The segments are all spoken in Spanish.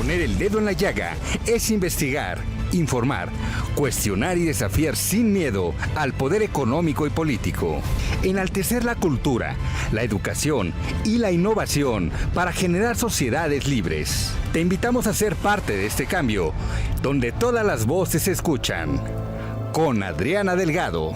Poner el dedo en la llaga es investigar, informar, cuestionar y desafiar sin miedo al poder económico y político. Enaltecer la cultura, la educación y la innovación para generar sociedades libres. Te invitamos a ser parte de este cambio, donde todas las voces se escuchan. Con Adriana Delgado.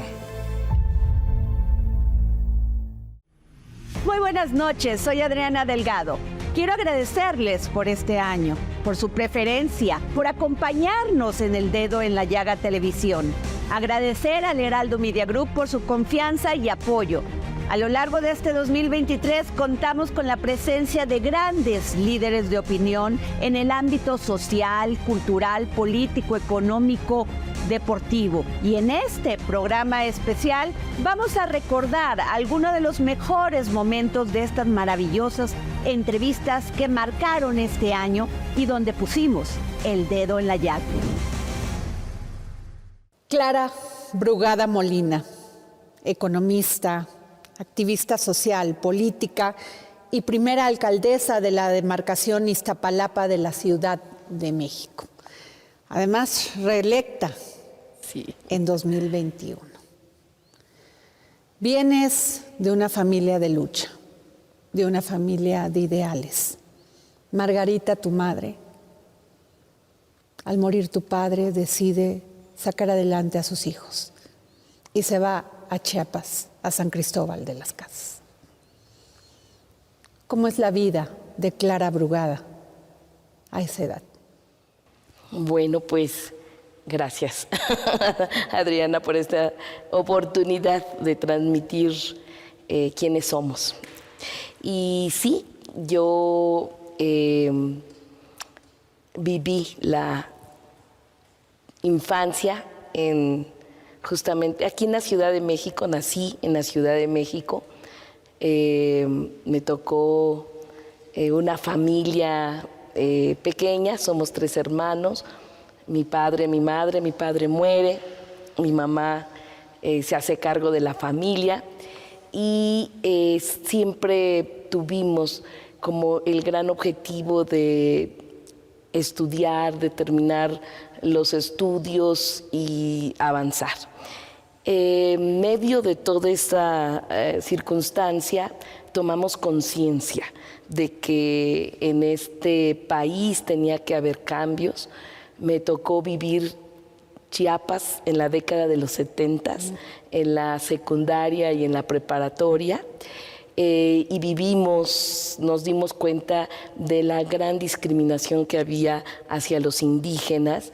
Muy buenas noches, soy Adriana Delgado. Quiero agradecerles por este año, por su preferencia, por acompañarnos en El Dedo en la Llaga Televisión. Agradecer al Heraldo Media Group por su confianza y apoyo. A lo largo de este 2023 contamos con la presencia de grandes líderes de opinión en el ámbito social, cultural, político, económico, deportivo. Y en este programa especial vamos a recordar algunos de los mejores momentos de estas maravillosas entrevistas que marcaron este año y donde pusimos el dedo en la llaga. Clara Brugada Molina, economista, activista social, política y primera alcaldesa de la demarcación Iztapalapa de la Ciudad de México. Además, reelecta en 2021. Vienes de una familia de lucha, de una familia de ideales. Margarita, tu madre, al morir tu padre, decide sacar adelante a sus hijos y se va a Chiapas, a San Cristóbal de las Casas. ¿Cómo es la vida de Clara Brugada a esa edad? Bueno, pues gracias, Adriana, por esta oportunidad de transmitir quiénes somos. Y sí, yo viví la infancia justamente aquí en la Ciudad de México, nací en la Ciudad de México. Me tocó una familia pequeña, somos 3 hermanos, mi padre, mi madre. Mi padre muere, mi mamá se hace cargo de la familia y siempre tuvimos como el gran objetivo de estudiar, de terminar los estudios y avanzar. En medio de toda esta circunstancia, tomamos conciencia de que en este país tenía que haber cambios. Me tocó vivir Chiapas en la década de los 70, en la secundaria y en la preparatoria. Y nos dimos cuenta de la gran discriminación que había hacia los indígenas.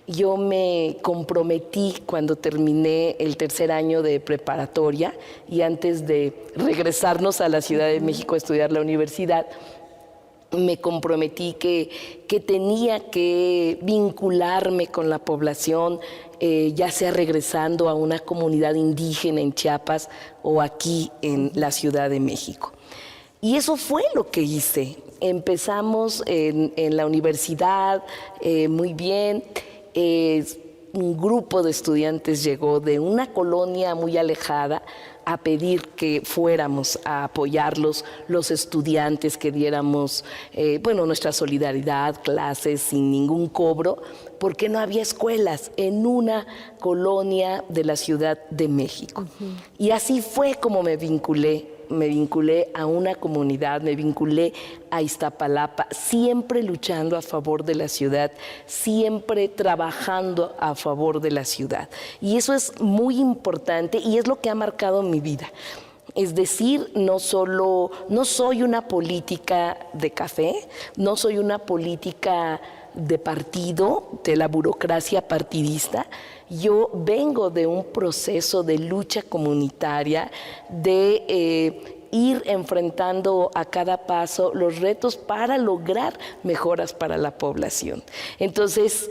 Yo me comprometí cuando terminé el 3er año de preparatoria y antes de regresarnos a la Ciudad de México a estudiar la universidad, me comprometí que tenía que vincularme con la población, ya sea regresando a una comunidad indígena en Chiapas o aquí en la Ciudad de México. Y eso fue lo que hice. Empezamos en la universidad, muy bien. Un grupo de estudiantes llegó de una colonia muy alejada a pedir que fuéramos a apoyarlos, los estudiantes, que diéramos nuestra solidaridad, clases sin ningún cobro, porque no había escuelas en una colonia de la Ciudad de México. Y así fue como me vinculé a una comunidad, me vinculé a Iztapalapa, siempre luchando a favor de la ciudad, siempre trabajando a favor de la ciudad. Y eso es muy importante y es lo que ha marcado mi vida. Es decir, no soy una política de café, no soy una política de partido, de la burocracia partidista. Yo vengo de un proceso de lucha comunitaria, de ir enfrentando a cada paso los retos para lograr mejoras para la población. Entonces,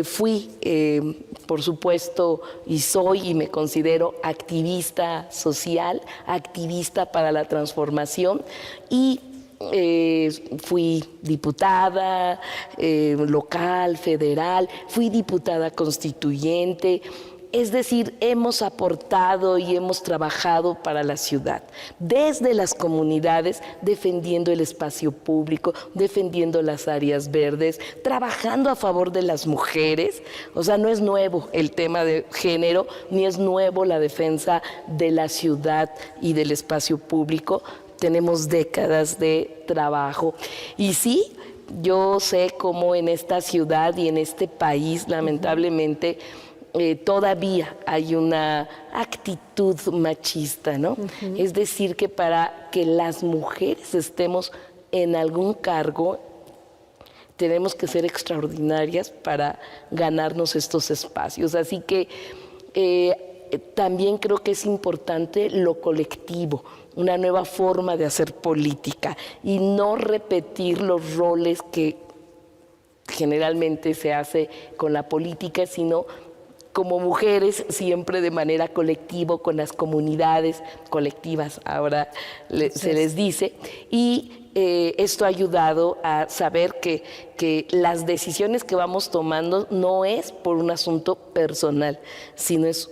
fui, por supuesto, y soy y me considero activista social, activista para la transformación y fui diputada local, federal, fui diputada constituyente. Es decir, hemos aportado y hemos trabajado para la ciudad, desde las comunidades, defendiendo el espacio público, defendiendo las áreas verdes, trabajando a favor de las mujeres. O sea, no es nuevo el tema de género, ni es nuevo la defensa de la ciudad y del espacio público. Tenemos décadas de trabajo. Y sí, yo sé cómo en esta ciudad y en este país, lamentablemente, todavía hay una actitud machista, ¿no? Es decir, que para que las mujeres estemos en algún cargo, tenemos que ser extraordinarias para ganarnos estos espacios. Así que también creo que es importante lo colectivo, una nueva forma de hacer política y no repetir los roles que generalmente se hace con la política, sino como mujeres, siempre de manera colectiva, con las comunidades colectivas, ahora se les dice. Y esto ha ayudado a saber que las decisiones que vamos tomando no es por un asunto personal, sino es,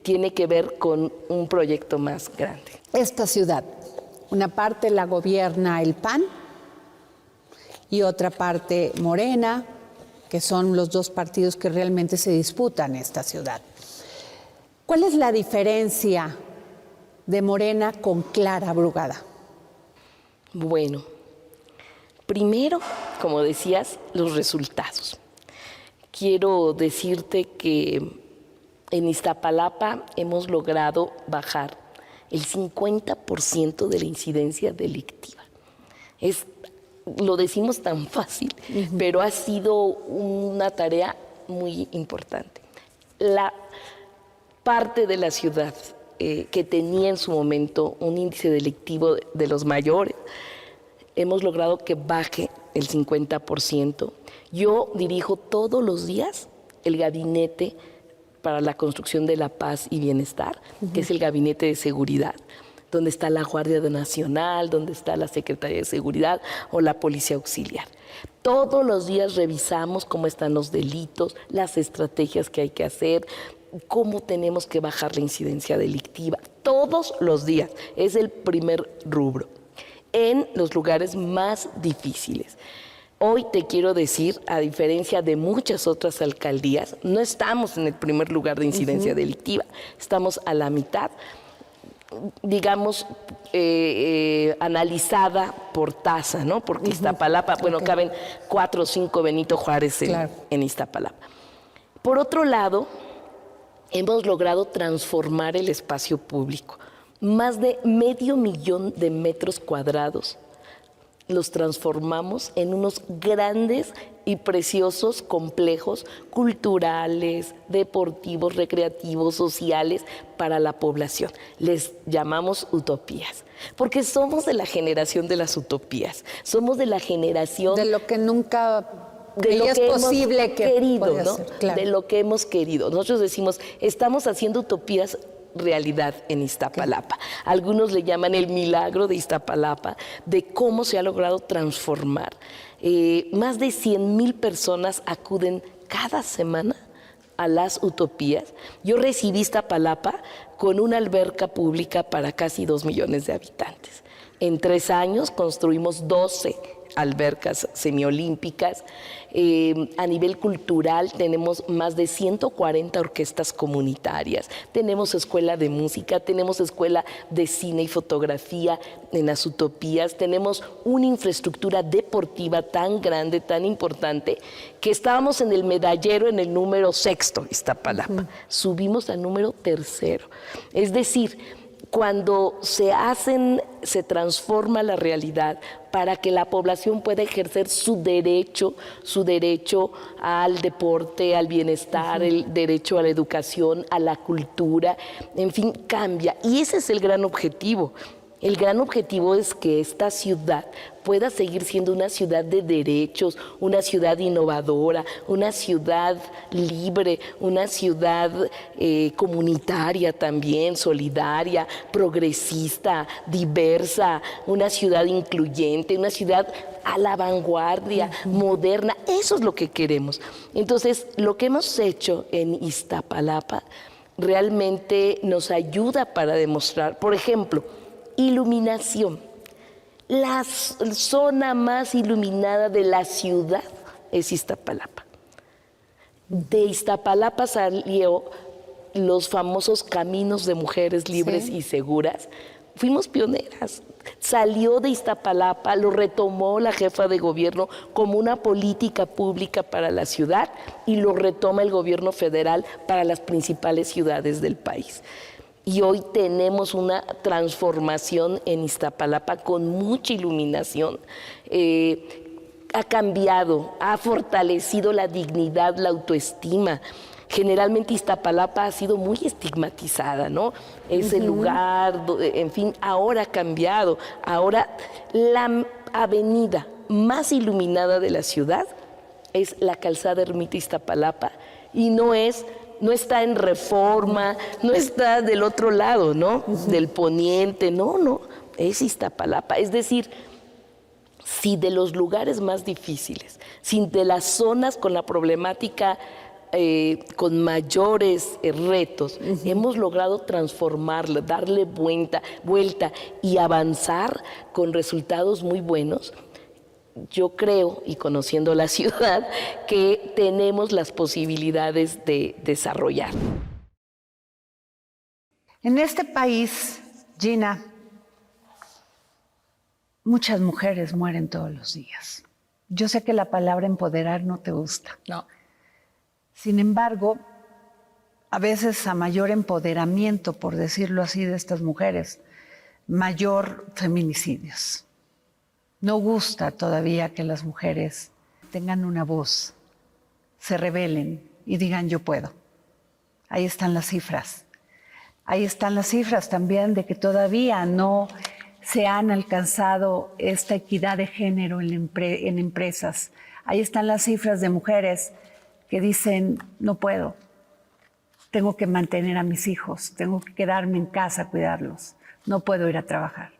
tiene que ver con un proyecto más grande. Esta ciudad, una parte la gobierna el PAN y otra parte Morena, que son los dos partidos que realmente se disputan esta ciudad. ¿Cuál es la diferencia de Morena con Clara Brugada? Bueno, primero, como decías, los resultados. Quiero decirte que en Iztapalapa hemos logrado bajar el 50% de la incidencia delictiva. Lo decimos tan fácil, pero ha sido una tarea muy importante. La parte de la ciudad que tenía en su momento un índice delictivo de los mayores, hemos logrado que baje el 50%. Yo dirijo todos los días el gabinete para la construcción de la paz y bienestar, que es el gabinete de seguridad, donde está la Guardia Nacional, donde está la Secretaría de Seguridad o la Policía Auxiliar. Todos los días revisamos cómo están los delitos, las estrategias que hay que hacer, cómo tenemos que bajar la incidencia delictiva. Todos los días. Es el primer rubro. En los lugares más difíciles. Hoy te quiero decir, a diferencia de muchas otras alcaldías, no estamos en el primer lugar de incidencia delictiva, estamos a la mitad, digamos, analizada por tasa, ¿no? Porque Iztapalapa, bueno, caben 4 o 5 Benito Juárez en Iztapalapa. Por otro lado, hemos logrado transformar el espacio público. Más de 500,000 de metros cuadrados los transformamos en unos grandes y preciosos complejos culturales, deportivos, recreativos, sociales para la población. Les llamamos utopías, porque somos de la generación de las utopías, somos de la generación de lo que nunca de lo es que posible hemos que querido, ¿no? ser, claro. De lo que hemos querido. Nosotros decimos, estamos haciendo utopías realidad en Iztapalapa. Algunos le llaman el milagro de Iztapalapa, de cómo se ha logrado transformar. Más de 100,000 personas acuden cada semana a las utopías. Yo recibí Iztapalapa con una alberca pública para casi 2 millones de habitantes. En 3 años construimos 12 albercas semiolímpicas. A nivel cultural tenemos más de 140 orquestas comunitarias, tenemos escuela de música, tenemos escuela de cine y fotografía en las utopías, tenemos una infraestructura deportiva tan grande, tan importante, que estábamos en el medallero en el número 6, Iztapalapa, subimos al número 3. Es decir, cuando se transforma la realidad para que la población pueda ejercer su derecho al deporte, al bienestar, el derecho a la educación, a la cultura, en fin, cambia. Y ese es el gran objetivo. El gran objetivo es que esta ciudad pueda seguir siendo una ciudad de derechos, una ciudad innovadora, una ciudad libre, una ciudad comunitaria también, solidaria, progresista, diversa, una ciudad incluyente, una ciudad a la vanguardia, moderna. Eso es lo que queremos. Entonces, lo que hemos hecho en Iztapalapa realmente nos ayuda para demostrar, por ejemplo, iluminación. La zona más iluminada de la ciudad es Iztapalapa. De Iztapalapa salió los famosos caminos de mujeres libres y seguras. Fuimos pioneras. Salió de Iztapalapa, lo retomó la jefa de gobierno como una política pública para la ciudad y lo retoma el gobierno federal para las principales ciudades del país. Y hoy tenemos una transformación en Iztapalapa con mucha iluminación. Ha cambiado, ha fortalecido la dignidad, la autoestima. Generalmente Iztapalapa ha sido muy estigmatizada, ¿no? Ese lugar, en fin, ahora ha cambiado. Ahora la avenida más iluminada de la ciudad es la calzada Ermita Iztapalapa y no está en Reforma, no está del otro lado, ¿no? Del poniente, no, es Iztapalapa. Es decir, si de los lugares más difíciles, si de las zonas con la problemática con mayores retos, hemos logrado transformarla, darle vuelta y avanzar con resultados muy buenos. Yo creo, y conociendo la ciudad, que tenemos las posibilidades de desarrollar. En este país, Gina, muchas mujeres mueren todos los días. Yo sé que la palabra empoderar no te gusta. No. Sin embargo, a veces a mayor empoderamiento, por decirlo así, de estas mujeres, mayor feminicidios. No gusta todavía que las mujeres tengan una voz, se rebelen y digan yo puedo. Ahí están las cifras. Ahí están las cifras también de que todavía no se han alcanzado esta equidad de género en empresas. Ahí están las cifras de mujeres que dicen no puedo, tengo que mantener a mis hijos, tengo que quedarme en casa a cuidarlos, no puedo ir a trabajar.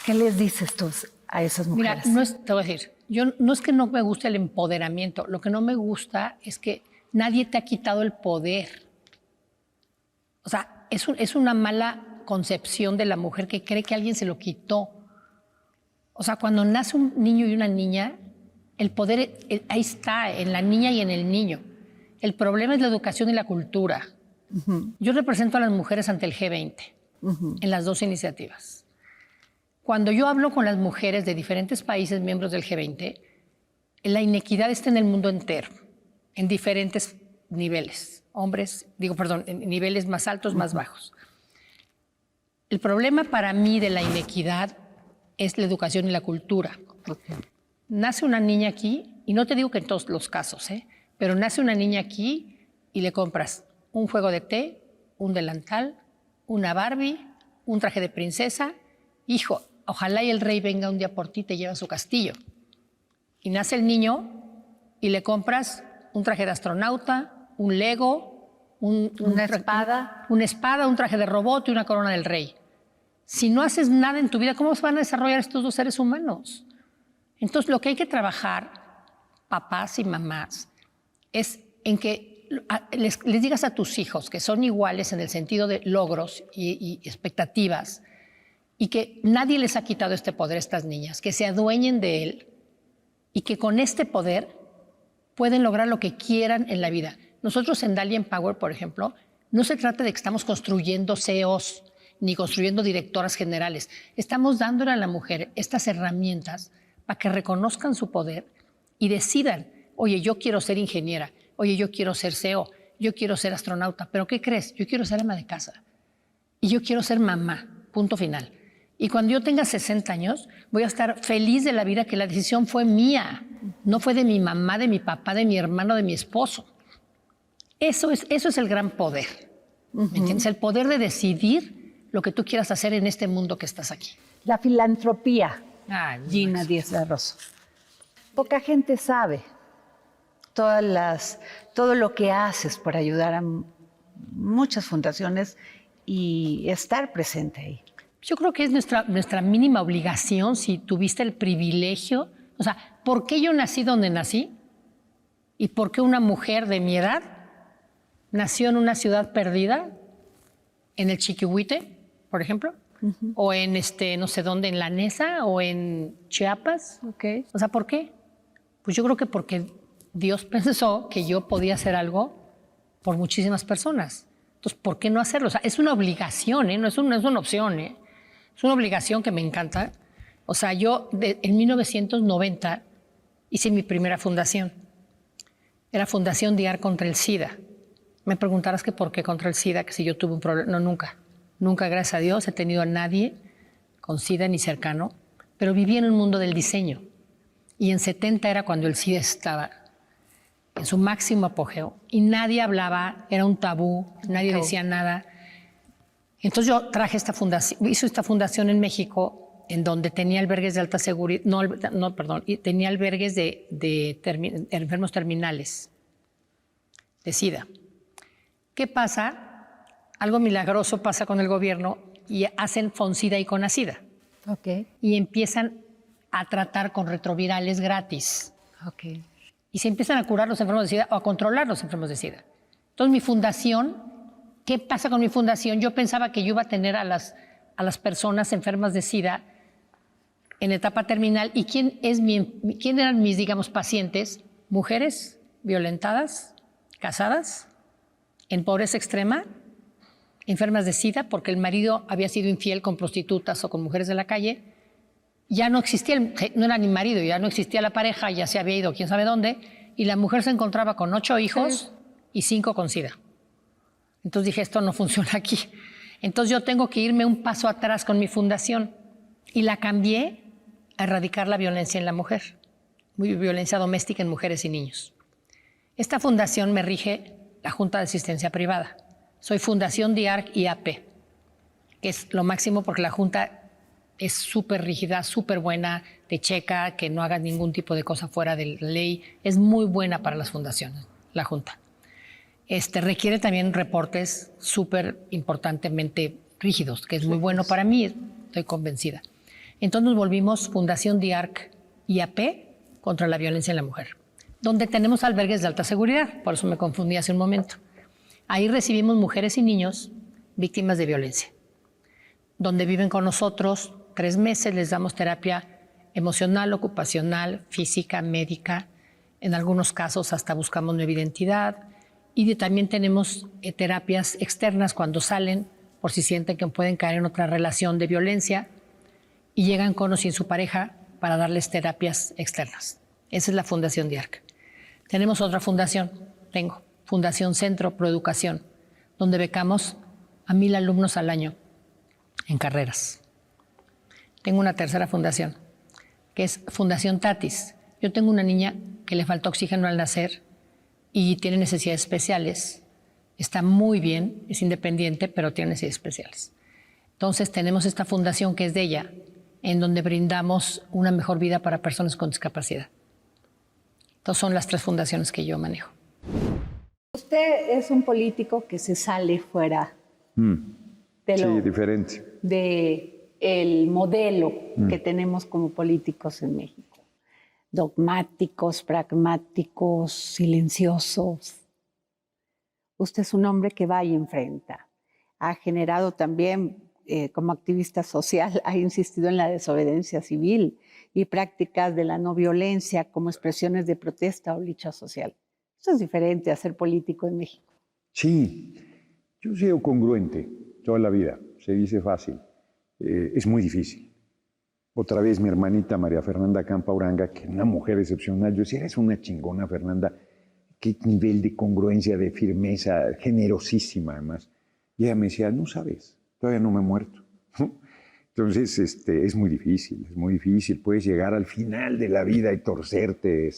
¿Qué les dices tú a esas mujeres? Mira, te voy a decir, no es que no me guste el empoderamiento, lo que no me gusta es que nadie te ha quitado el poder. O sea, es una mala concepción de la mujer que cree que alguien se lo quitó. O sea, cuando nace un niño y una niña, el poder ahí está, en la niña y en el niño. El problema es la educación y la cultura. Yo represento a las mujeres ante el G20 en las dos iniciativas. Cuando yo hablo con las mujeres de diferentes países miembros del G20, la inequidad está en el mundo entero, en diferentes niveles. En niveles más altos, más bajos. El problema para mí de la inequidad es la educación y la cultura. Nace una niña aquí, y no te digo que en todos los casos, pero nace una niña aquí y le compras un juego de té, un delantal, una Barbie, un traje de princesa. Hijo, ojalá y el rey venga un día por ti y te lleva a su castillo. Y nace el niño y le compras un traje de astronauta, un Lego, una espada, un traje de robot y una corona del rey. Si no haces nada en tu vida, ¿cómo se van a desarrollar estos dos seres humanos? Entonces, lo que hay que trabajar, papás y mamás, es en que les digas a tus hijos que son iguales en el sentido de logros y expectativas y que nadie les ha quitado este poder a estas niñas, que se adueñen de él y que con este poder pueden lograr lo que quieran en la vida. Nosotros en Dalia Empower, por ejemplo, no se trata de que estamos construyendo CEOs ni construyendo directoras generales. Estamos dándole a la mujer estas herramientas para que reconozcan su poder y decidan, oye, yo quiero ser ingeniera, oye, yo quiero ser CEO, yo quiero ser astronauta, pero ¿qué crees? Yo quiero ser ama de casa y yo quiero ser mamá, punto final. Y cuando yo tenga 60 años, voy a estar feliz de la vida que la decisión fue mía, no fue de mi mamá, de mi papá, de mi hermano, de mi esposo. Eso es el gran poder. ¿Me entiendes? El poder de decidir lo que tú quieras hacer en este mundo que estás aquí. La filantropía, Ay, Gina Díaz Barroso. Poca gente sabe todo lo que haces por ayudar a muchas fundaciones y estar presente ahí. Yo creo que es nuestra mínima obligación si tuviste el privilegio. O sea, ¿por qué yo nací donde nací? ¿Y por qué una mujer de mi edad nació en una ciudad perdida? En el Chiquihuite, por ejemplo. O en no sé dónde, en La Nesa o en Chiapas. Okay. O sea, ¿por qué? Pues yo creo que porque Dios pensó que yo podía hacer algo por muchísimas personas. Entonces, ¿por qué no hacerlo? O sea, es una obligación, ¿eh? No es una opción, ¿eh? Es una obligación que me encanta. O sea, yo en 1990 hice mi primera fundación. Era Fundación DIARC contra el SIDA. Me preguntarás que por qué contra el SIDA, que si yo tuve un problema. No, nunca. Nunca, gracias a Dios, he tenido a nadie con SIDA ni cercano, pero viví en un mundo del diseño. Y en 70 era cuando el SIDA estaba en su máximo apogeo y nadie hablaba, era un tabú, nadie decía nada. Entonces yo traje esta fundación, hice esta fundación en México en donde tenía albergues de alta seguridad, tenía albergues de enfermos terminales de SIDA. ¿Qué pasa? Algo milagroso pasa con el gobierno y hacen FONSIDA y CONASIDA. Okay. Y empiezan a tratar con retrovirales gratis. Okay. Y se empiezan a curar los enfermos de SIDA o a controlar los enfermos de SIDA. Entonces mi fundación, ¿qué pasa con mi fundación? Yo pensaba que yo iba a tener a las personas enfermas de SIDA en etapa terminal. ¿Y quién eran mis, digamos, pacientes? Mujeres violentadas, casadas, en pobreza extrema, enfermas de SIDA porque el marido había sido infiel con prostitutas o con mujeres de la calle. Ya no existía, no era ni marido, ya no existía la pareja, ya se había ido quién sabe dónde, y la mujer se encontraba con 8 hijos y 5 con SIDA. Entonces dije, esto no funciona aquí. Entonces yo tengo que irme un paso atrás con mi fundación y la cambié a erradicar la violencia en la mujer, violencia doméstica en mujeres y niños. Esta fundación me rige la Junta de Asistencia Privada. Soy Fundación DIARC y AP, que es lo máximo porque la Junta es súper rígida, súper buena, te checa que no hagas ningún tipo de cosa fuera de la ley. Es muy buena para las fundaciones, la Junta. Requiere también reportes súper importantemente rígidos, que es muy bueno para mí, estoy convencida. Entonces nos volvimos Fundación DIARC y AP contra la violencia en la mujer, donde tenemos albergues de alta seguridad, por eso me confundí hace un momento. Ahí recibimos mujeres y niños víctimas de violencia, donde viven con nosotros 3 meses, les damos terapia emocional, ocupacional, física, médica. En algunos casos hasta buscamos nueva identidad. Y también tenemos terapias externas cuando salen, por si sienten que pueden caer en otra relación de violencia, y llegan con o sin su pareja para darles terapias externas. Esa es la Fundación DIARC. Tenemos otra fundación, Fundación Centro Proeducación, donde becamos a 1,000 alumnos al año en carreras. Tengo una tercera fundación, que es Fundación Tatis. Yo tengo una niña que le faltó oxígeno al nacer y tiene necesidades especiales. Está muy bien, es independiente, pero tiene necesidades especiales. Entonces tenemos esta fundación que es de ella, en donde brindamos una mejor vida para personas con discapacidad. Entonces son las 3 fundaciones que yo manejo. Usted es un político que se sale fuera de diferente. del modelo que tenemos como políticos en México. Dogmáticos, pragmáticos, silenciosos. Usted es un hombre que va y enfrenta. Ha generado también, como activista social, ha insistido en la desobediencia civil y prácticas de la no violencia como expresiones de protesta o lucha social. Eso es diferente a ser político en México. Sí, yo he sido congruente toda la vida, se dice fácil, es muy difícil. Otra vez mi hermanita María Fernanda Campa Uranga, que es una mujer excepcional, yo decía, eres una chingona, Fernanda, qué nivel de congruencia, de firmeza, generosísima además. Y ella me decía, no sabes, todavía no me he muerto. Entonces es muy difícil, puedes llegar al final de la vida y torcerte,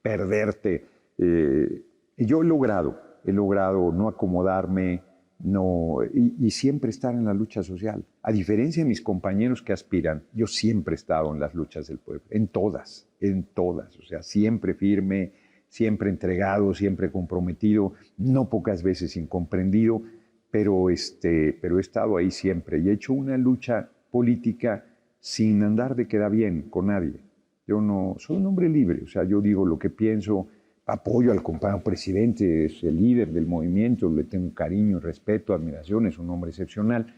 perderte. Y yo he logrado no acomodarme, No, y siempre estar en la lucha social. A diferencia de mis compañeros que aspiran, yo siempre he estado en las luchas del pueblo, en todas, o sea, siempre firme, siempre entregado, siempre comprometido, no pocas veces incomprendido, pero he estado ahí siempre y he hecho una lucha política sin andar de queda bien con nadie. Yo no soy un hombre libre, o sea, yo digo lo que pienso, apoyo al compañero presidente, es el líder del movimiento, le tengo cariño, respeto, admiración, es un hombre excepcional,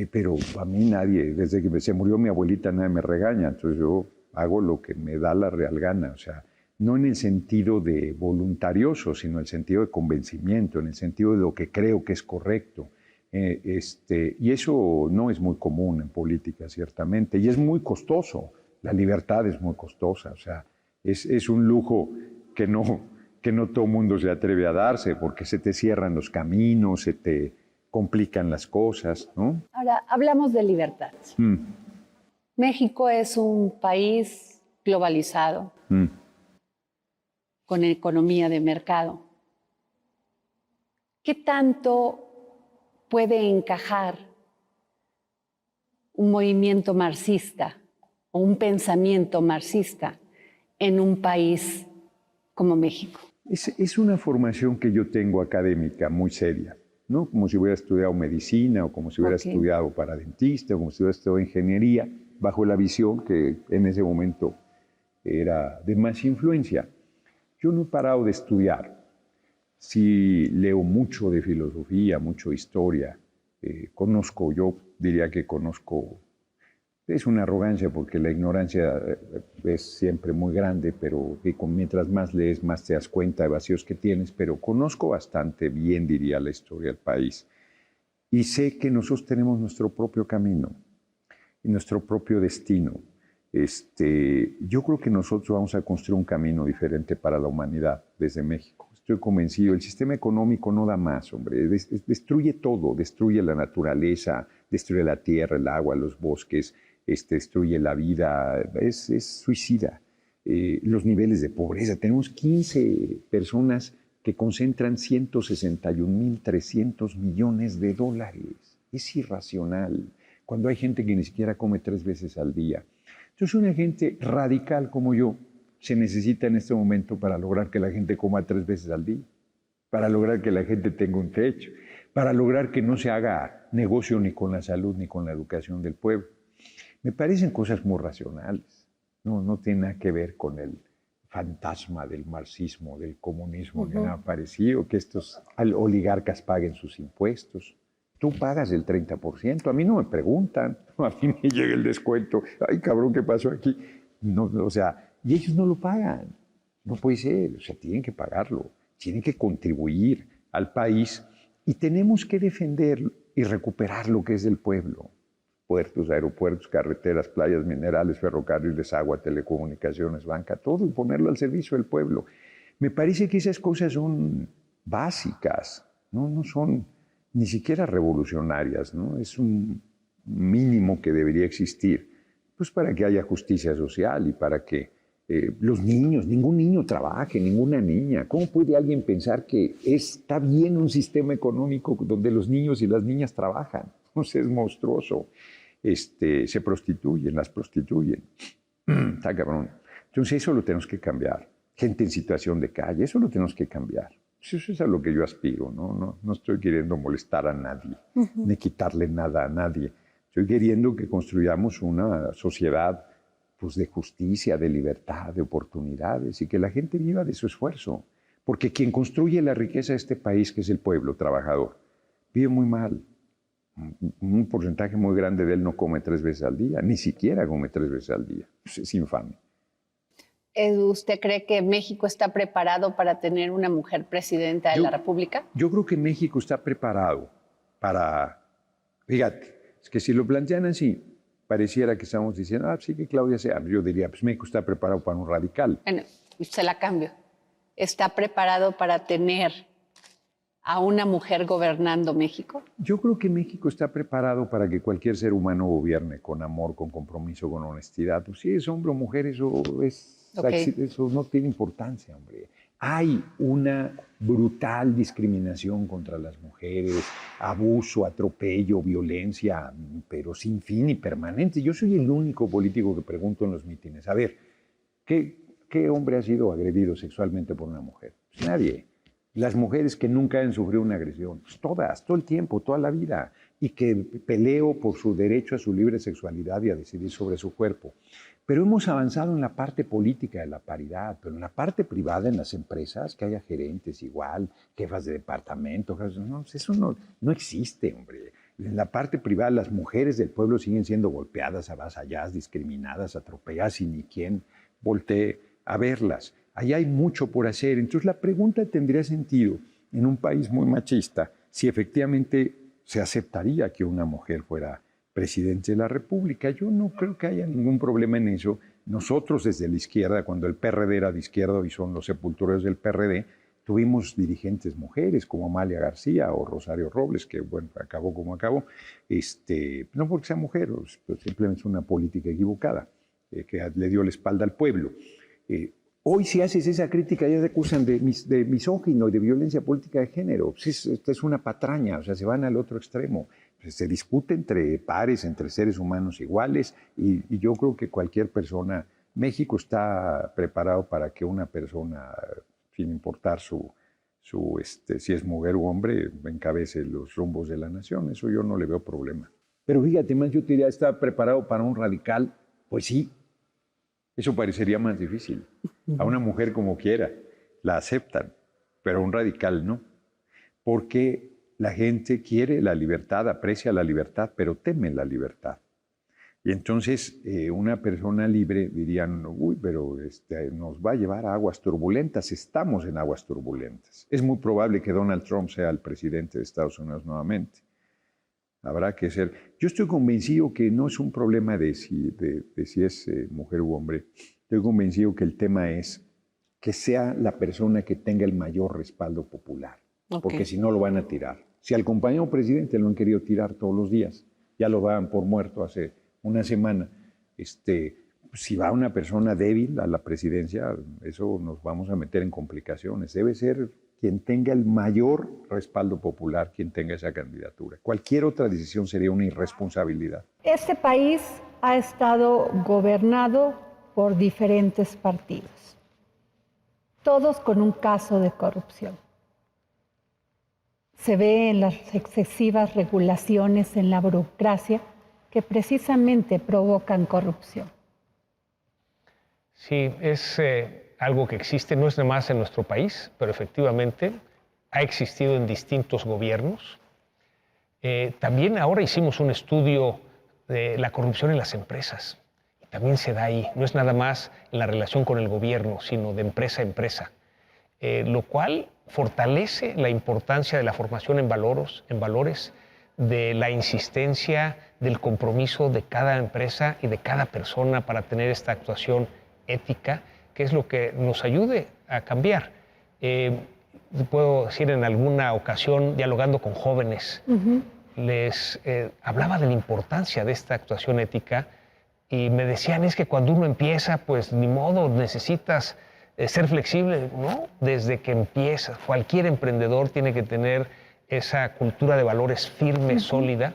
pero a mí nadie, desde que se murió mi abuelita, nadie me regaña, entonces yo hago lo que me da la real gana, o sea, no en el sentido de voluntarioso, sino en el sentido de convencimiento, en el sentido de lo que creo que es correcto. Y eso no es muy común en política, ciertamente, y es muy costoso. La libertad es muy costosa, o sea, es un lujo que no todo mundo se atreve a darse, porque se te cierran los caminos, se te complican las cosas, ¿no? Ahora, hablamos de libertad. México es un país globalizado, con economía de mercado. ¿Qué tanto puede encajar un movimiento marxista o un pensamiento marxista en un país como México? Es una formación que yo tengo académica muy seria, ¿no? Como si hubiera estudiado medicina o como si hubiera estudiado para dentista o como si hubiera estudiado ingeniería, bajo la visión que en ese momento era de más influencia. Yo no he parado de estudiar. Sí leo mucho de filosofía, mucho de historia. Yo diría que conozco. Es una arrogancia porque la ignorancia es siempre muy grande, pero mientras más lees, más te das cuenta de vacíos que tienes. Pero conozco bastante bien, diría, la historia del país. Y sé que nosotros tenemos nuestro propio camino y nuestro propio destino. Yo creo que nosotros vamos a construir un camino diferente para la humanidad desde México. Estoy convencido. El sistema económico no da más, hombre. Destruye todo. Destruye la naturaleza, destruye la tierra, el agua, los bosques, destruye la vida. Es suicida. Los niveles de pobreza. Tenemos 15 personas que concentran 161.300 millones de dólares. Es irracional. Cuando hay gente que ni siquiera come 3 veces al día. Entonces, una gente radical como yo se necesita en este momento para lograr que la gente coma 3 veces al día, para lograr que la gente tenga un techo, para lograr que no se haga negocio ni con la salud ni con la educación del pueblo. Me parecen cosas muy racionales. No tiene nada que ver con el fantasma del marxismo, del comunismo, ni nada parecido, que estos oligarcas paguen sus impuestos. Tú pagas el 30%, a mí no me preguntan, a mí me llega el descuento, ay cabrón, ¿qué pasó aquí? No, o sea, y ellos no lo pagan, no puede ser, o sea, tienen que pagarlo, tienen que contribuir al país y tenemos que defender y recuperar lo que es del pueblo. Puertos, aeropuertos, carreteras, playas, minerales, ferrocarriles, agua, telecomunicaciones, banca, todo y ponerlo al servicio del pueblo. Me parece que esas cosas son básicas, no son ni siquiera revolucionarias, ¿no? Es un mínimo que debería existir, pues para que haya justicia social y para que los niños, ningún niño trabaje, ninguna niña. ¿Cómo puede alguien pensar que está bien un sistema económico donde los niños y las niñas trabajan? Pues es monstruoso. Se prostituyen, las prostituyen. Está cabrón. Entonces eso lo tenemos que cambiar. Gente en situación de calle, eso lo tenemos que cambiar. Eso es a lo que yo aspiro, no estoy queriendo molestar a nadie, ni quitarle nada a nadie. Estoy queriendo que construyamos una sociedad pues, de justicia, de libertad, de oportunidades y que la gente viva de su esfuerzo. Porque quien construye la riqueza de este país, que es el pueblo trabajador, vive muy mal. Un porcentaje muy grande de él no come 3 veces al día, ni siquiera come 3 veces al día. Es infame. ¿Usted cree que México está preparado para tener una mujer presidenta de la República? Yo creo que México está preparado para... Fíjate, es que si lo plantean así, pareciera que estamos diciendo, sí que Claudia sea. Yo diría, pues México está preparado para un radical. Bueno, se la cambio. ¿Está preparado para tener a una mujer gobernando México? Yo creo que México está preparado para que cualquier ser humano gobierne con amor, con compromiso, con honestidad. Pues si es hombre o mujer, eso no tiene importancia, hombre. Hay una brutal discriminación contra las mujeres, abuso, atropello, violencia, pero sin fin y permanente. Yo soy el único político que pregunto en los mítines, a ver, ¿qué hombre ha sido agredido sexualmente por una mujer? Pues nadie. Las mujeres que nunca han sufrido una agresión, pues todas, todo el tiempo, toda la vida, y que peleo por su derecho a su libre sexualidad y a decidir sobre su cuerpo. Pero hemos avanzado en la parte política de la paridad, pero en la parte privada, en las empresas, que haya gerentes igual, jefas de departamento, no, eso no existe, hombre. En la parte privada, las mujeres del pueblo siguen siendo golpeadas, avasalladas, discriminadas, atropelladas, sin ni quien voltee a verlas. Ahí hay mucho por hacer. Entonces la pregunta tendría sentido en un país muy machista si efectivamente se aceptaría que una mujer fuera presidente de la República. Yo no creo que haya ningún problema en eso. Nosotros desde la izquierda, cuando el PRD era de izquierda y son los sepultureros del PRD, tuvimos dirigentes mujeres como Amalia García o Rosario Robles, que bueno, acabó como acabó, no porque sea mujer, pues simplemente es una política equivocada, que le dio la espalda al pueblo. Hoy si haces esa crítica ya te acusan de misógino y de violencia política de género. Pues esto es una patraña, o sea, se van al otro extremo. Pues se discute entre pares, entre seres humanos iguales y yo creo que cualquier persona, México está preparado para que una persona, sin importar si es mujer u hombre, encabece los rumbos de la nación. Eso yo no le veo problema. Pero fíjate, más yo te diría, ¿está preparado para un radical? Pues sí. Eso parecería más difícil. A una mujer como quiera, la aceptan, pero a un radical no. Porque la gente quiere la libertad, aprecia la libertad, pero teme la libertad. Y entonces una persona libre dirían, uy, pero nos va a llevar a aguas turbulentas. Estamos en aguas turbulentas. Es muy probable que Donald Trump sea el presidente de Estados Unidos nuevamente. Habrá que ser. Yo estoy convencido que no es un problema de si es mujer u hombre. Estoy convencido que el tema es que sea la persona que tenga el mayor respaldo popular. Okay. Porque si no lo van a tirar. Si al compañero presidente lo han querido tirar todos los días, ya lo daban por muerto hace una semana. Si va una persona débil a la presidencia, eso nos vamos a meter en complicaciones. Debe ser quien tenga el mayor respaldo popular, quien tenga esa candidatura. Cualquier otra decisión sería una irresponsabilidad. Este país ha estado gobernado por diferentes partidos, todos con un caso de corrupción. Se ve en las excesivas regulaciones en la burocracia que precisamente provocan corrupción. Sí, es algo que existe, no es nada más en nuestro país, pero efectivamente ha existido en distintos gobiernos. También ahora hicimos un estudio de la corrupción en las empresas. Y también se da ahí, no es nada más en la relación con el gobierno, sino de empresa a empresa. Lo cual fortalece la importancia de la formación en valores, de la insistencia, del compromiso de cada empresa y de cada persona para tener esta actuación ética, que es lo que nos ayude a cambiar. Puedo decir, en alguna ocasión, dialogando con jóvenes, les hablaba de la importancia de esta actuación ética y me decían, es que cuando uno empieza, pues ni modo, necesitas ser flexible. No, desde que empieza, cualquier emprendedor tiene que tener esa cultura de valores firme, sólida.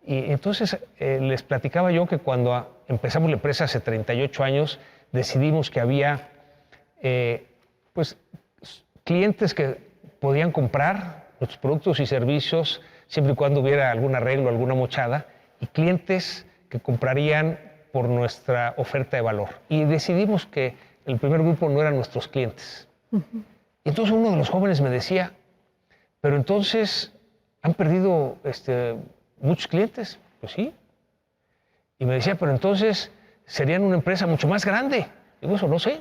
Y entonces les platicaba yo que cuando empezamos la empresa hace 38 años, decidimos que había clientes que podían comprar nuestros productos y servicios siempre y cuando hubiera algún arreglo, alguna mochada, y clientes que comprarían por nuestra oferta de valor. Y decidimos que el primer grupo no eran nuestros clientes. Y entonces uno de los jóvenes me decía, pero entonces han perdido muchos clientes. Pues sí. Y me decía, pero entonces serían una empresa mucho más grande. Digo, eso no sé.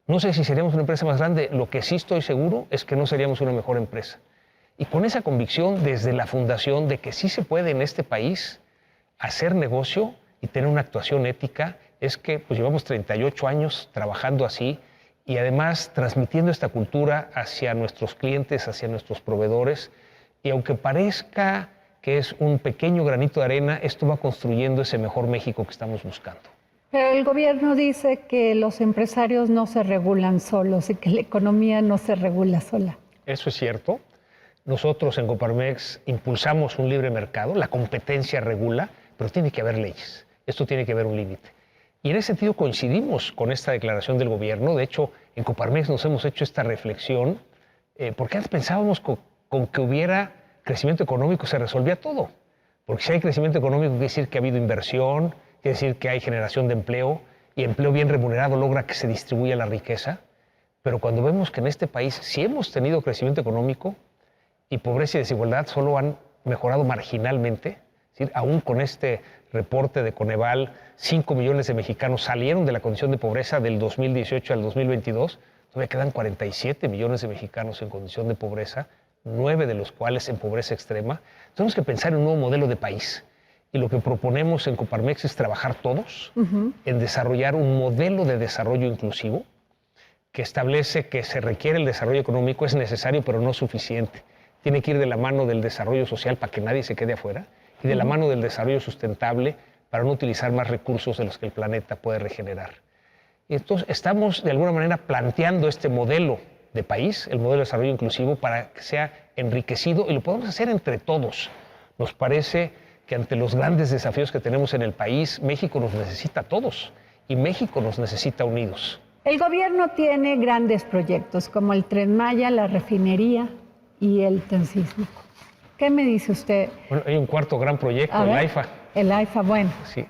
No sé si seríamos una empresa más grande. Lo que sí estoy seguro es que no seríamos una mejor empresa. Y con esa convicción desde la fundación de que sí se puede en este país hacer negocio y tener una actuación ética, es que pues, llevamos 38 años trabajando así y además transmitiendo esta cultura hacia nuestros clientes, hacia nuestros proveedores. Y aunque parezca que es un pequeño granito de arena, esto va construyendo ese mejor México que estamos buscando. Pero el gobierno dice que los empresarios no se regulan solos y que la economía no se regula sola. Eso es cierto. Nosotros en Coparmex impulsamos un libre mercado, la competencia regula, pero tiene que haber leyes. Esto tiene que haber un límite. Y en ese sentido coincidimos con esta declaración del gobierno. De hecho, en Coparmex nos hemos hecho esta reflexión, porque antes pensábamos con que hubiera crecimiento económico se resolvía todo. Porque si hay crecimiento económico quiere decir que ha habido inversión, quiere decir que hay generación de empleo, y empleo bien remunerado logra que se distribuya la riqueza. Pero cuando vemos que en este país sí hemos tenido crecimiento económico y pobreza y desigualdad solo han mejorado marginalmente, es decir, aún con este reporte de Coneval, 5 millones de mexicanos salieron de la condición de pobreza del 2018 al 2022, todavía quedan 47 millones de mexicanos en condición de pobreza, 9 de los cuales en pobreza extrema. Tenemos que pensar en un nuevo modelo de país. Y lo que proponemos en Coparmex es trabajar todos en desarrollar un modelo de desarrollo inclusivo que establece que se requiere el desarrollo económico, es necesario pero no suficiente. Tiene que ir de la mano del desarrollo social para que nadie se quede afuera y de la mano del desarrollo sustentable para no utilizar más recursos de los que el planeta puede regenerar. Y entonces estamos de alguna manera planteando este modelo de país, el modelo de desarrollo inclusivo, para que sea enriquecido y lo podemos hacer entre todos. Nos parece que ante los grandes desafíos que tenemos en el país, México nos necesita a todos y México nos necesita unidos. El gobierno tiene grandes proyectos como el Tren Maya, la refinería y el tren sísmico. ¿Qué me dice usted? Bueno, hay un cuarto gran proyecto, el AIFA. El AIFA, bueno. Sí.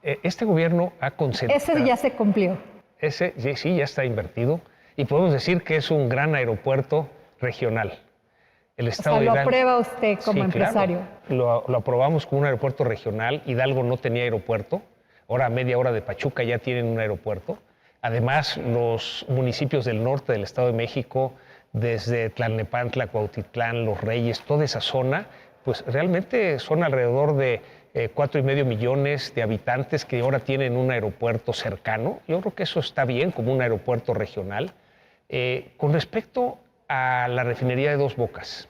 Este gobierno ha concentrado... Ese ya se cumplió. Ese sí, ya está invertido y podemos decir que es un gran aeropuerto regional. El estado de lo Hidalgo, aprueba usted como empresario. Claro, lo aprobamos como un aeropuerto regional. Hidalgo no tenía aeropuerto. Ahora a media hora de Pachuca ya tienen un aeropuerto. Además, los municipios del norte del Estado de México, desde Tlalnepantla, Cuautitlán, Los Reyes, toda esa zona, pues realmente son alrededor de 4,5 millones de habitantes que ahora tienen un aeropuerto cercano. Yo creo que eso está bien como un aeropuerto regional. Con respecto a la refinería de Dos Bocas,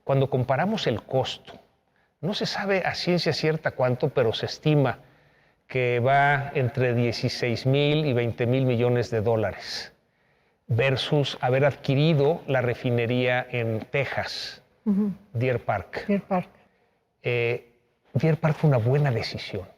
cuando comparamos el costo, no se sabe a ciencia cierta cuánto, pero se estima que va entre 16,000 y 20,000 millones de dólares versus haber adquirido la refinería en Texas, Deer Park. Deer Park. Deer Park fue una buena decisión.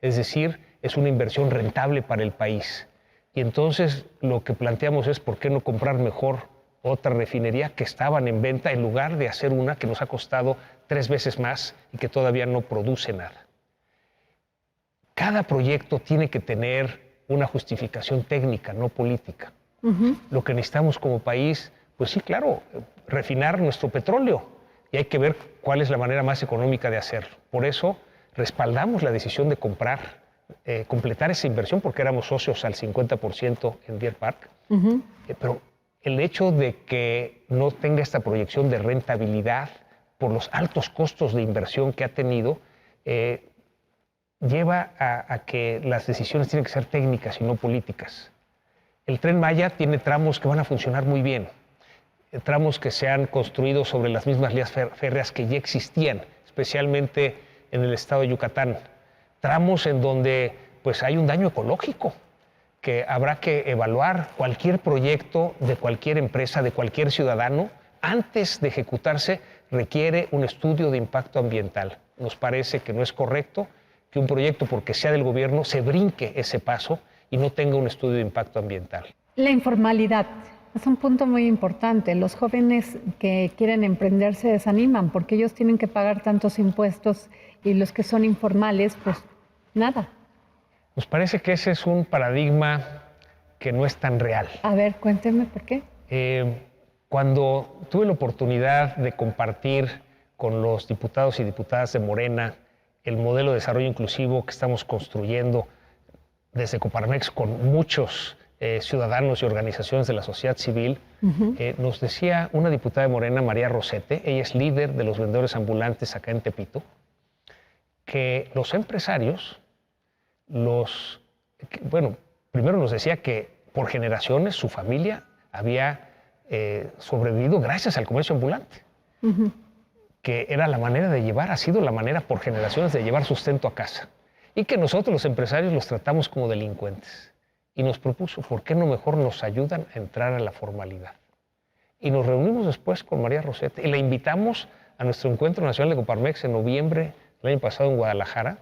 Es decir, es una inversión rentable para el país. Y entonces lo que planteamos es por qué no comprar mejor otra refinería que estaban en venta en lugar de hacer una que nos ha costado 3 veces más y que todavía no produce nada. Cada proyecto tiene que tener una justificación técnica, no política. Lo que necesitamos como país, pues sí, claro, refinar nuestro petróleo y hay que ver cuál es la manera más económica de hacerlo. Por eso respaldamos la decisión de completar esa inversión porque éramos socios al 50% en Deer Park. Pero el hecho de que no tenga esta proyección de rentabilidad por los altos costos de inversión que ha tenido, lleva a que las decisiones tienen que ser técnicas y no políticas. El Tren Maya tiene tramos que van a funcionar muy bien, tramos que se han construido sobre las mismas vías férreas que ya existían, especialmente en el estado de Yucatán, tramos en donde pues, hay un daño ecológico, que habrá que evaluar cualquier proyecto de cualquier empresa, de cualquier ciudadano, antes de ejecutarse requiere un estudio de impacto ambiental. Nos parece que no es correcto que un proyecto, porque sea del gobierno, se brinque ese paso y no tenga un estudio de impacto ambiental. La informalidad es un punto muy importante. Los jóvenes que quieren emprender se desaniman porque ellos tienen que pagar tantos impuestos y los que son informales, pues nada. Nos parece que ese es un paradigma que no es tan real. A ver, cuénteme por qué. Cuando tuve la oportunidad de compartir con los diputados y diputadas de Morena el modelo de desarrollo inclusivo que estamos construyendo desde Coparmex con muchos ciudadanos y organizaciones de la sociedad civil, nos decía una diputada de Morena, María Rosete, ella es líder de los vendedores ambulantes acá en Tepito, que los empresarios, primero nos decía que por generaciones su familia había sobrevivido gracias al comercio ambulante, que era la manera de llevar, ha sido la manera por generaciones de llevar sustento a casa. y que nosotros los empresarios los tratamos como delincuentes. Y nos propuso, ¿por qué no mejor nos ayudan a entrar a la formalidad? Y nos reunimos después con María Rosete y la invitamos a nuestro encuentro nacional de Coparmex en noviembre del año pasado en Guadalajara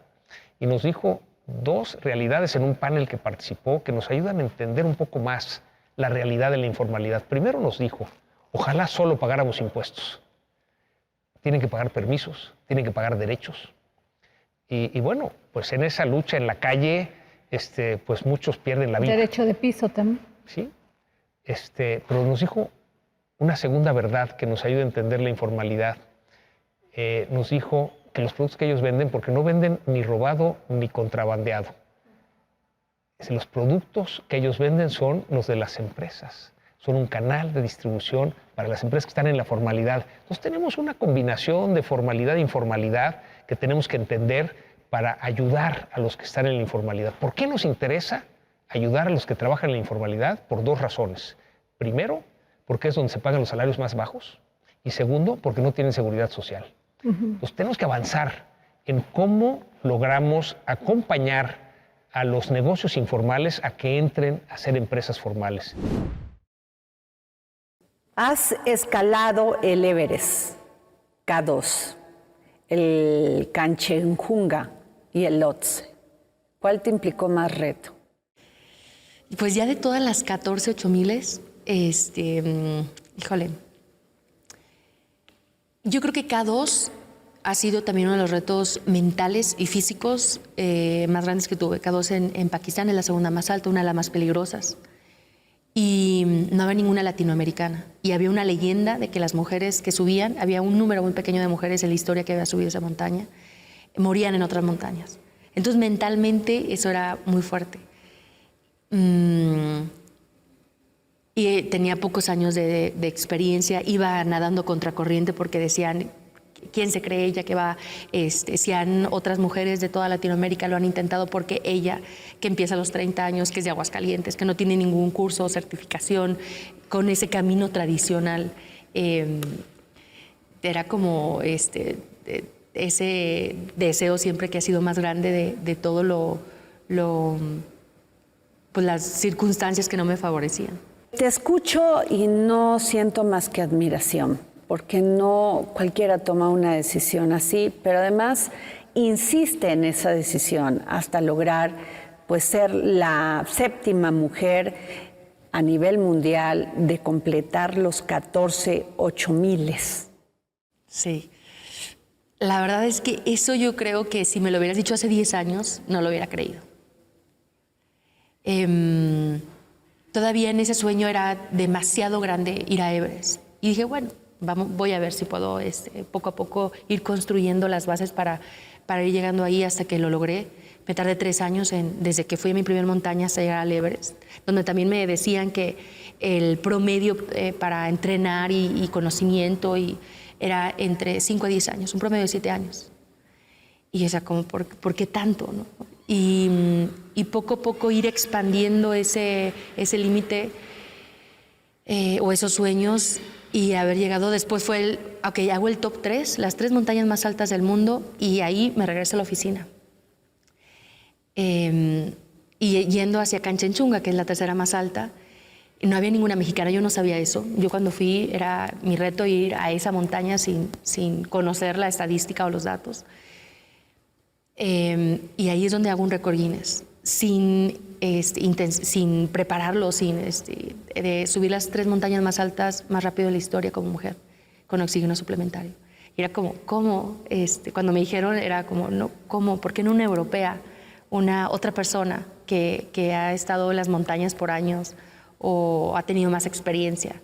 y nos dijo 2 realidades en un panel que participó que nos ayudan a entender un poco más la realidad de la informalidad. Primero nos dijo, ojalá solo pagáramos impuestos. Tienen que pagar permisos, tienen que pagar derechos. Y bueno, pues en esa lucha en la calle, pues muchos pierden la vida. Derecho de piso también. Sí, pero nos dijo una segunda verdad que nos ayuda a entender la informalidad. Nos dijo que los productos que ellos venden, porque no venden ni robado ni contrabandeado. Los productos que ellos venden son los de las empresas. Son un canal de distribución para las empresas que están en la formalidad. Entonces tenemos una combinación de formalidad e informalidad que tenemos que entender para ayudar a los que están en la informalidad. ¿Por qué nos interesa ayudar a los que trabajan en la informalidad? Por 2 razones. Primero, porque es donde se pagan los salarios más bajos. Y segundo, porque no tienen seguridad social. Entonces tenemos que avanzar en cómo logramos acompañar a los negocios informales a que entren a ser empresas formales. Has escalado el Everest, K2, el Kanchenjunga y el Lhotse. ¿Cuál te implicó más reto? Pues ya de todas las 14 8000, híjole, yo creo que K2 ha sido también uno de los retos mentales y físicos más grandes que tuve. K2 en Pakistán es la segunda más alta, una de las más peligrosas. Y no había ninguna latinoamericana. Y había una leyenda de que las mujeres que subían, había un número muy pequeño de mujeres en la historia que había subido esa montaña, morían en otras montañas. Entonces mentalmente eso era muy fuerte. Y tenía pocos años de experiencia, iba nadando contracorriente porque decían, ¿quién se cree ella que va? Si han otras mujeres de toda Latinoamérica lo han intentado, porque ella, que empieza a los 30 años, que es de Aguascalientes, que no tiene ningún curso o certificación, con ese camino tradicional, era como ese deseo siempre que ha sido más grande de todo pues las circunstancias que no me favorecían. Te escucho y no siento más que admiración, porque no cualquiera toma una decisión así, pero además insiste en esa decisión hasta lograr pues ser la 7ª mujer a nivel mundial de completar los 14 8000. Sí. La verdad es que eso yo creo que si me lo hubieras dicho hace 10 años, no lo hubiera creído. Todavía en ese sueño era demasiado grande ir a Everest. Y dije, bueno, voy a ver si puedo poco a poco ir construyendo las bases para ir llegando ahí hasta que lo logré. Me tardé 3 años desde que fui a mi primera montaña hasta llegar al Everest, donde también me decían que el promedio para entrenar y conocimiento era entre 5 a 10 años, un promedio de 7 años. Y o sea, como, ¿por qué tanto, no? Y poco a poco ir expandiendo ese límite o esos sueños, y haber llegado después fue hago el top 3, las 3 montañas más altas del mundo, y ahí me regreso a la oficina. Y yendo hacia Kanchenjunga, que es la 3ª más alta, no había ninguna mexicana, yo no sabía eso. Yo cuando fui, era mi reto ir a esa montaña sin conocer la estadística o los datos. Y ahí es donde hago un récord Guinness, sin prepararlo, de subir las 3 montañas más altas más rápido de la historia como mujer, con oxígeno suplementario. Y era como, ¿cómo? Cuando me dijeron, era como, no, ¿cómo? ¿Por qué no una europea, otra persona que ha estado en las montañas por años o ha tenido más experiencia?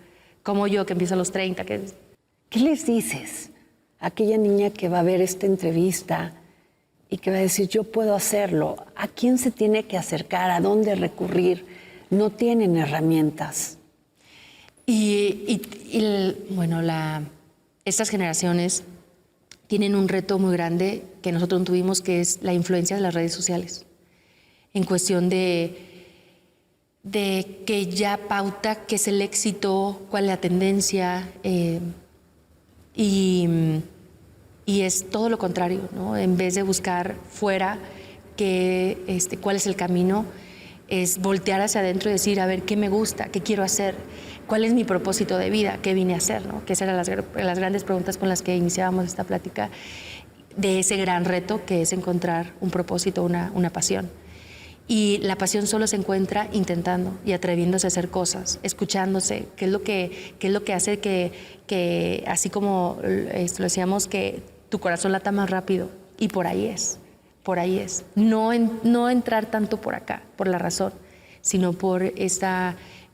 Como yo, que empiezo a los 30. ¿Qué les dices a aquella niña que va a ver esta entrevista y que va a decir, yo puedo hacerlo? ¿A quién se tiene que acercar? ¿A dónde recurrir? No tienen herramientas. Bueno, estas generaciones tienen un reto muy grande que nosotros no tuvimos, que es la influencia de las redes sociales. En cuestión de que ya pauta qué es el éxito, cuál es la tendencia, y es todo lo contrario, ¿no? En vez de buscar fuera cuál es el camino, es voltear hacia adentro y decir, a ver, ¿qué me gusta? ¿Qué quiero hacer? ¿Cuál es mi propósito de vida? ¿Qué vine a hacer? ¿No? Que esas eran las grandes preguntas con las que iniciábamos esta plática, de ese gran reto que es encontrar un propósito, una pasión. Y la pasión solo se encuentra intentando y atreviéndose a hacer cosas, escuchándose, qué es lo que hace que así como lo decíamos, que tu corazón lata más rápido. Y por ahí es. No entrar tanto por acá, por la razón, sino por este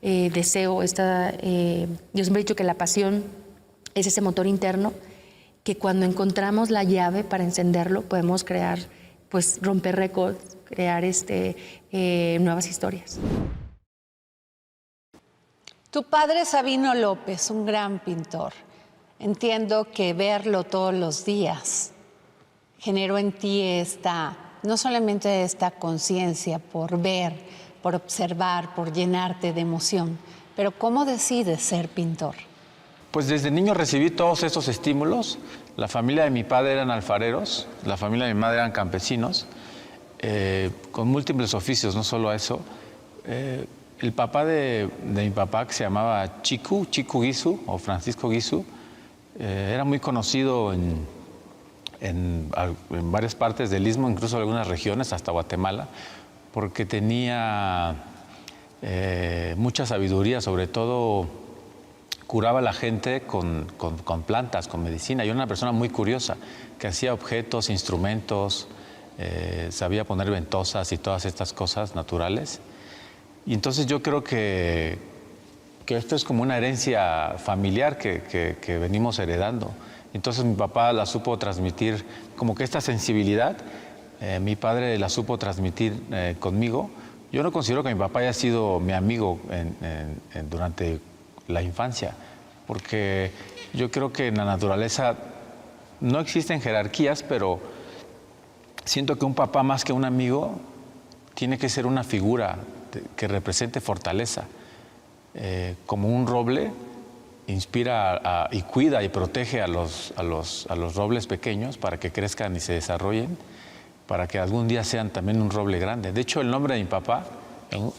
deseo, yo siempre he dicho que la pasión es ese motor interno que cuando encontramos la llave para encenderlo podemos crear, pues romper récords, crear nuevas historias. Tu padre, Sabino López, un gran pintor. Entiendo que verlo todos los días generó en ti no solamente esta conciencia por ver, por observar, por llenarte de emoción, pero ¿cómo decides ser pintor? Pues desde niño recibí todos esos estímulos. La familia de mi padre eran alfareros, la familia de mi madre eran campesinos, con múltiples oficios, no solo eso. El papá de mi papá, que se llamaba Chico Guizu, o Francisco Guizu, era muy conocido en varias partes del Istmo, incluso en algunas regiones, hasta Guatemala, porque tenía mucha sabiduría, sobre todo curaba a la gente con plantas, con medicina. Y era una persona muy curiosa, que hacía objetos, instrumentos, sabía poner ventosas y todas estas cosas naturales. Y entonces yo creo que esto es como una herencia familiar que venimos heredando. Entonces mi papá la supo transmitir, como que esta sensibilidad, mi padre la supo transmitir conmigo. Yo no considero que mi papá haya sido mi amigo durante la infancia, porque yo creo que en la naturaleza no existen jerarquías, pero siento que un papá más que un amigo tiene que ser una figura que represente fortaleza, como un roble. Inspira y cuida y protege a los robles pequeños para que crezcan y se desarrollen, para que algún día sean también un roble grande. De hecho, el nombre de mi papá,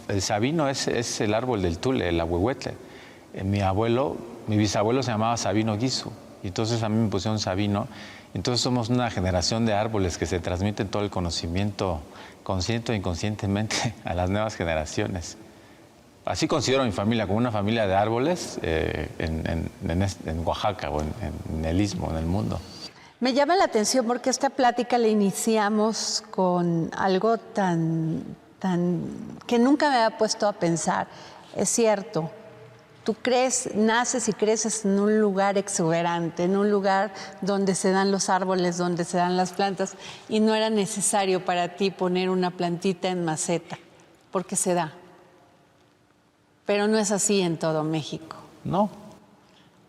el Sabino, es el árbol del tule, el ahuehuetle. Mi bisabuelo se llamaba Sabino Guizu, y entonces a mí me pusieron Sabino. Entonces somos una generación de árboles que se transmiten todo el conocimiento, consciente o inconscientemente, a las nuevas generaciones. Así considero a mi familia, como una familia de árboles en Oaxaca o en el Istmo, en el mundo. Me llama la atención porque esta plática la iniciamos con algo tan que nunca me había puesto a pensar. Es cierto, tú naces y creces en un lugar exuberante, en un lugar donde se dan los árboles, donde se dan las plantas, y no era necesario para ti poner una plantita en maceta, porque se da. Pero no es así en todo México. No.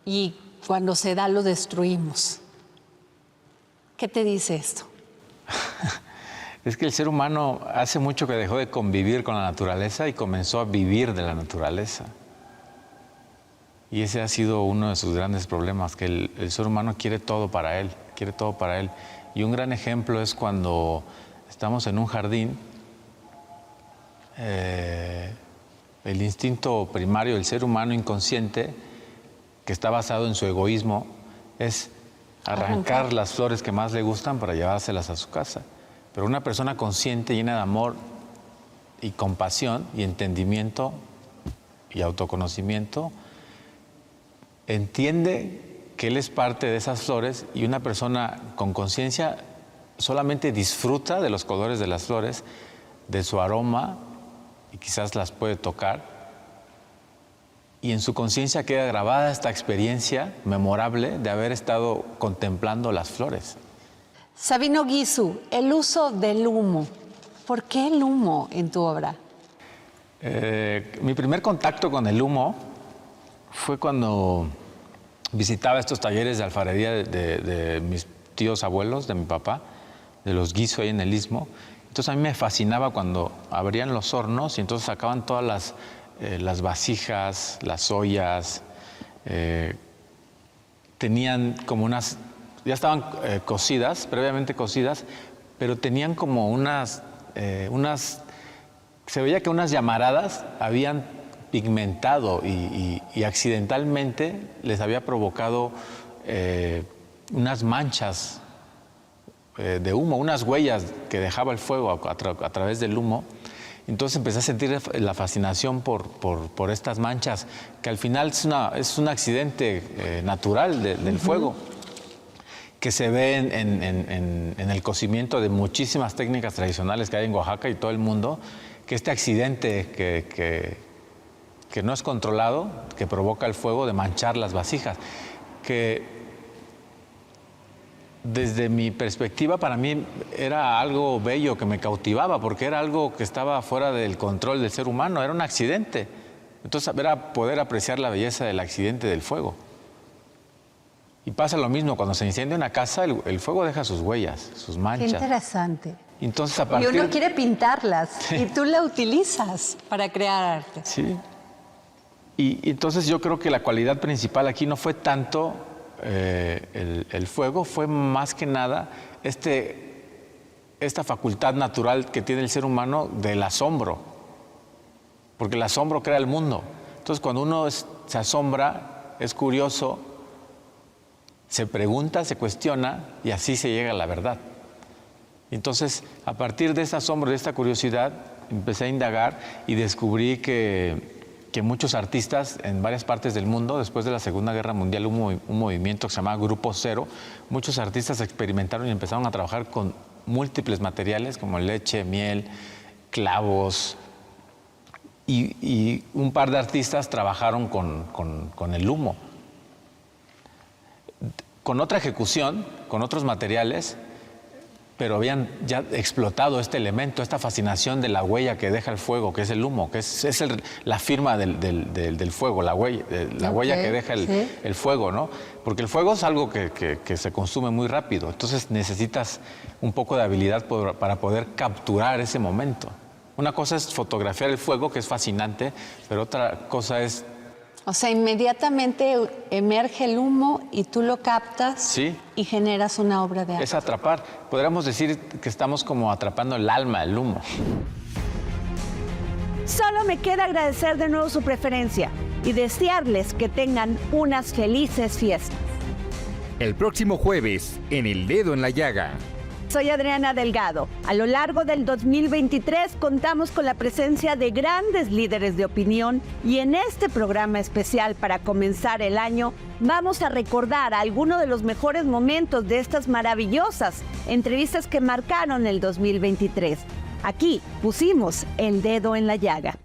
Y cuando se da, lo destruimos. ¿Qué te dice esto? Es que el ser humano hace mucho que dejó de convivir con la naturaleza y comenzó a vivir de la naturaleza. Y ese ha sido uno de sus grandes problemas, que el ser humano quiere todo para él, quiere todo para él. Y un gran ejemplo es cuando estamos en un jardín, el instinto primario del ser humano inconsciente, que está basado en su egoísmo, es arrancar las flores que más le gustan para llevárselas a su casa. Pero una persona consciente, llena de amor y compasión y entendimiento y autoconocimiento, entiende que él es parte de esas flores, y una persona con conciencia solamente disfruta de los colores de las flores, de su aroma, y quizás las puede tocar, y en su conciencia queda grabada esta experiencia memorable de haber estado contemplando las flores. Sabino Guizu, el uso del humo. ¿Por qué el humo en tu obra? Mi primer contacto con el humo fue cuando visitaba estos talleres de alfarería de mis tíos abuelos, de mi papá, de los Guizu ahí en el Istmo. Entonces a mí me fascinaba cuando abrían los hornos y entonces sacaban todas las vasijas, las ollas, tenían como ya estaban cocidas, previamente cocidas, pero tenían como unas se veía que unas llamaradas habían pigmentado y accidentalmente les había provocado unas manchas de humo, unas huellas que dejaba el fuego a través del humo. Entonces empecé a sentir la fascinación por estas manchas, que al final es un accidente natural del fuego, que se ve en el cocimiento de muchísimas técnicas tradicionales que hay en Oaxaca y todo el mundo, que este accidente que no es controlado, que provoca el fuego de manchar las vasijas, que desde mi perspectiva para mí era algo bello que me cautivaba, porque era algo que estaba fuera del control del ser humano, era un accidente. Entonces era poder apreciar la belleza del accidente del fuego. Y pasa lo mismo, cuando se incendia una casa, el fuego deja sus huellas, sus manchas. Qué interesante. Entonces, Y uno quiere pintarlas y tú la utilizas para crear arte. Sí. Y entonces yo creo que la cualidad principal aquí no fue tanto el fuego, fue más que nada esta facultad natural que tiene el ser humano del asombro, porque el asombro crea el mundo. Entonces cuando uno se asombra, es curioso, se pregunta, se cuestiona y así se llega a la verdad. Entonces, a partir de ese asombro, de esta curiosidad, empecé a indagar y descubrí que muchos artistas en varias partes del mundo, después de la Segunda Guerra Mundial, un movimiento que se llamaba Grupo Cero, muchos artistas experimentaron y empezaron a trabajar con múltiples materiales como leche, miel, clavos, y un par de artistas trabajaron con el humo. Con otra ejecución, con otros materiales, pero habían ya explotado este elemento, esta fascinación de la huella que deja el fuego, que es el humo, que es la firma del fuego, la huella que deja el fuego, ¿no? Porque el fuego es algo que se consume muy rápido, entonces necesitas un poco de habilidad para poder capturar ese momento. Una cosa es fotografiar el fuego, que es fascinante, pero otra cosa es... O sea, inmediatamente emerge el humo y tú lo captas, sí, y generas una obra de arte. Es atrapar. Podríamos decir que estamos como atrapando el alma, el humo. Solo me queda agradecer de nuevo su preferencia y desearles que tengan unas felices fiestas. El próximo jueves, en El Dedo en la Llaga. Soy Adriana Delgado. A lo largo del 2023 contamos con la presencia de grandes líderes de opinión y en este programa especial para comenzar el año vamos a recordar algunos de los mejores momentos de estas maravillosas entrevistas que marcaron el 2023. Aquí pusimos el dedo en la llaga.